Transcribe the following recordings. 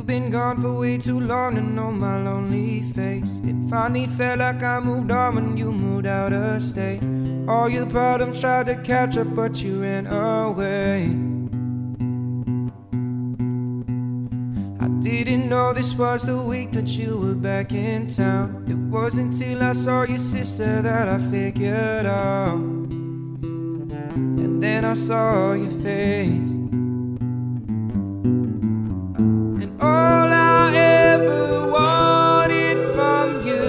been gone for way too long to know my lonely face. It finally felt like I moved on when you moved out of state. All your problems tried to catch up, but you ran away. I didn't know this was the week that you were back in town. It wasn't till I saw your sister that I figured out. And then I saw your face. And all I ever wanted from you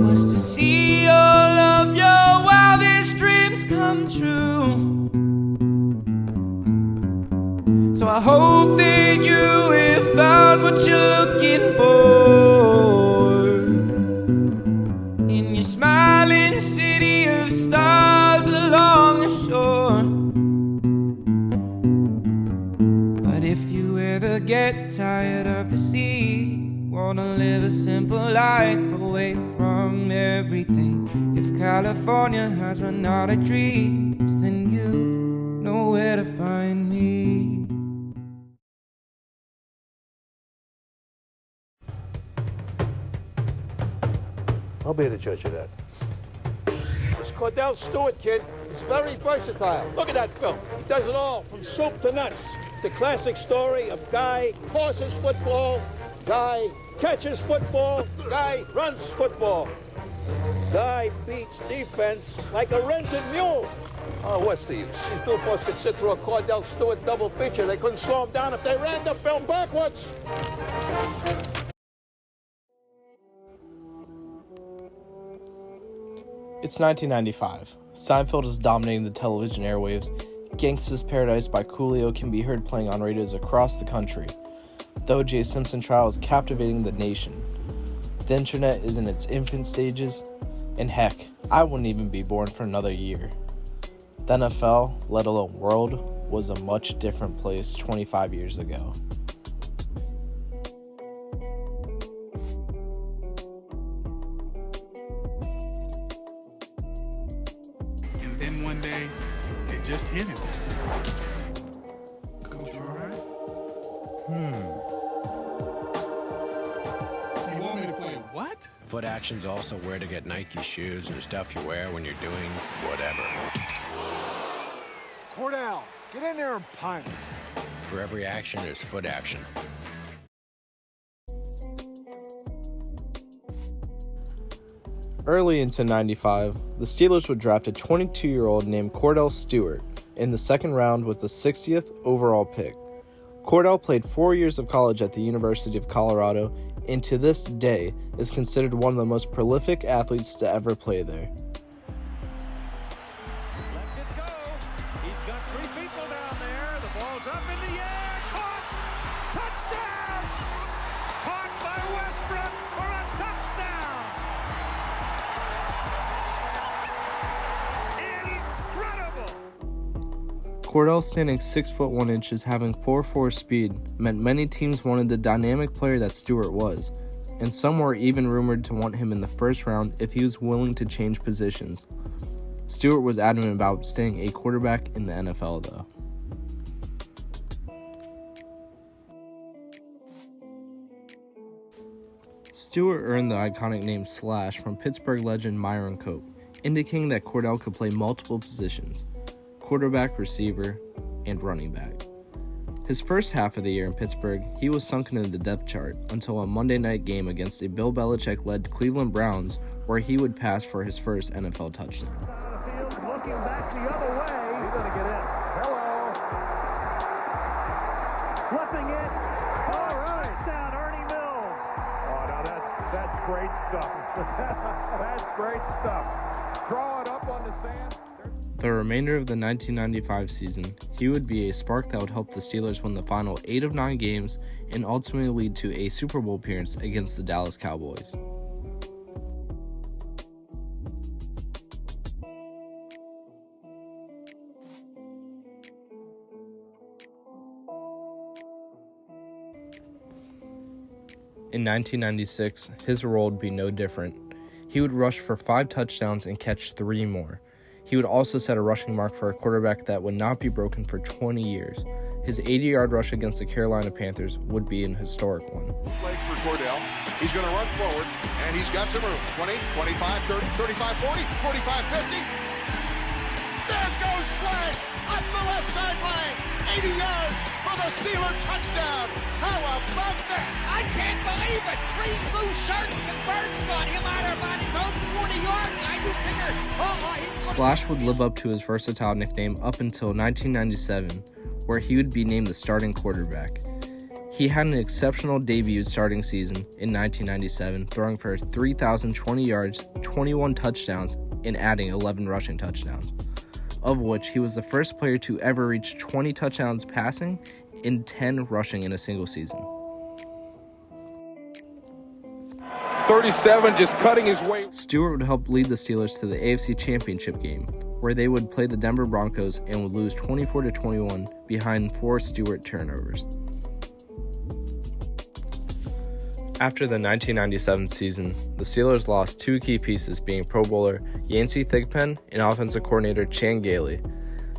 was to see all of your wildest dreams come true. So I hope that you have found what you're looking for in your smiling city of stars along the shore. But if you ever get tired of the sea, wanna live a simple life away from everything, if California has run out of dreams, then you know where to find me. I'll be the judge of that. This Kordell Stewart kid is very versatile. Look at that film. He does it all, from soup to nuts. The classic story of guy tosses football, guy catches football, guy runs football. Guy beats defense like a rented mule. Oh, what's the use? These billboards could sit through a Kordell Stewart double feature. They couldn't slow him down if they ran the film backwards. It's 1995. Seinfeld is dominating the television airwaves. Gangsta's Paradise by Coolio can be heard playing on radios across the country. The O.J. Simpson trial is captivating the nation. The internet is in its infant stages, and heck, I wouldn't even be born for another year. The NFL, let alone world, was a much different place 25 years ago. And then one day, it just hit him. Coach, you all right? You want me to play what? Foot action's also where to get Nike shoes and stuff you wear when you're doing whatever. Kordell, get in there and punt. For every action, there's foot action. Early into 95, the Steelers would draft a 22-year-old named Kordell Stewart in the second round with the 60th overall pick. Kordell played 4 years of college at the University of Colorado and to this day is considered one of the most prolific athletes to ever play there. Lets it go. He's got three people down there. The ball's up in the air. Caught. Touchdown. Caught by Westbrook for a touchdown. Incredible. Kordell standing 6'1", having 4.4 speed, meant many teams wanted the dynamic player that Stewart was, and some were even rumored to want him in the first round if he was willing to change positions. Stewart was adamant about staying a quarterback in the NFL, though. Stewart earned the iconic name Slash from Pittsburgh legend Myron Cope, indicating that Kordell could play multiple positions: quarterback, receiver, and running back. His first half of the year in Pittsburgh, he was sunken in the depth chart until a Monday night game against a Bill Belichick-led Cleveland Browns, where he would pass for his first NFL touchdown. Looking back the other way. He's going to get in. Hello. Flipping it. All right. Down Ernie Mills. Oh, now that's great stuff. That's great stuff. Draw it up on the sand. The remainder of the 1995 season, he would be a spark that would help the Steelers win the final 8 of 9 games and ultimately lead to a Super Bowl appearance against the Dallas Cowboys. In 1996, his role would be no different. He would rush for 5 touchdowns and catch 3 more. He would also set a rushing mark for a quarterback that would not be broken for 20 years. His 80-yard rush against the Carolina Panthers would be an historic one. Play for Kordell. He's going to run forward, and he's got some room. 20, 25, 30, 35, 40, 45, 50. There goes Slash up the left sideline. 80 yards for the Steeler touchdown. How about that? I can't believe it. 3 blue shirts and birds got him out of about his own 40-yard line. You figure, Slash would live up to his versatile nickname up until 1997, where he would be named the starting quarterback. He had an exceptional debut starting season in 1997, throwing for 3,020 yards, 21 touchdowns, and adding 11 rushing touchdowns, of which he was the first player to ever reach 20 touchdowns passing and 10 rushing in a single season. 37 just cutting his way. Stewart would help lead the Steelers to the AFC Championship game, where they would play the Denver Broncos and would lose 24-21 behind 4 Stewart turnovers. After the 1997 season, the Steelers lost 2 key pieces, being Pro Bowler Yancey Thigpen and offensive coordinator Chan Gailey.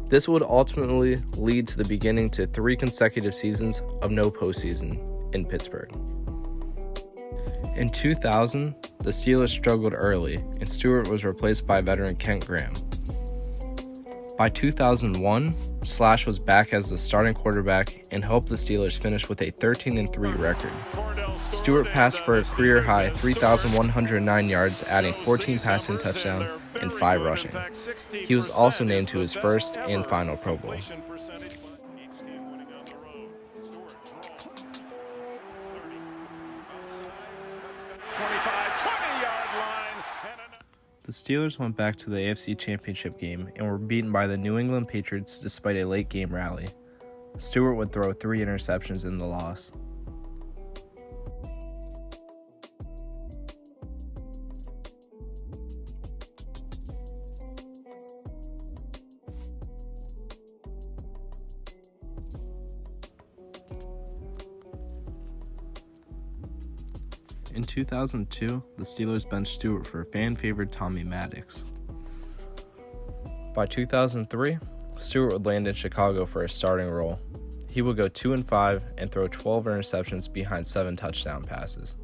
This would ultimately lead to the beginning to 3 consecutive seasons of no postseason in Pittsburgh. In 2000, the Steelers struggled early, and Stewart was replaced by veteran Kent Graham. By 2001, Slash was back as the starting quarterback and helped the Steelers finish with a 13-3 record. Stewart passed for a career-high 3,109 yards, adding 14 passing touchdowns and 5 rushing. He was also named to his first and final Pro Bowl. The Steelers went back to the AFC Championship game and were beaten by the New England Patriots despite a late-game rally. Stewart would throw 3 interceptions in the loss. In 2002, the Steelers benched Stewart for fan-favorite Tommy Maddox. By 2003, Stewart would land in Chicago for a starting role. He would go 2-5 and throw 12 interceptions behind 7 touchdown passes.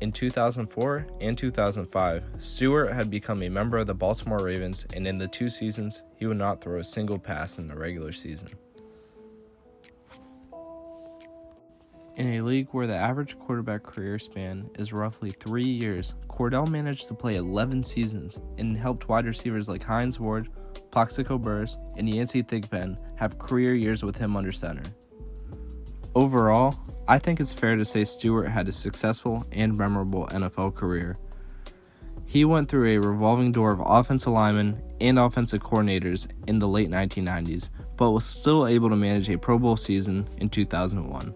In 2004 and 2005, Stewart had become a member of the Baltimore Ravens, and in the 2 seasons, he would not throw a single pass in the regular season. In a league where the average quarterback career span is roughly 3 years, Kordell managed to play 11 seasons and helped wide receivers like Hines Ward, Plaxico Burress, and Yancey Thigpen have career years with him under center. Overall, I think it's fair to say Stewart had a successful and memorable NFL career. He went through a revolving door of offensive linemen and offensive coordinators in the late 1990s, but was still able to manage a Pro Bowl season in 2001.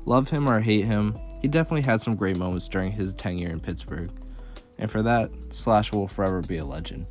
Love him or hate him, he definitely had some great moments during his tenure in Pittsburgh, and for that, Slash will forever be a legend.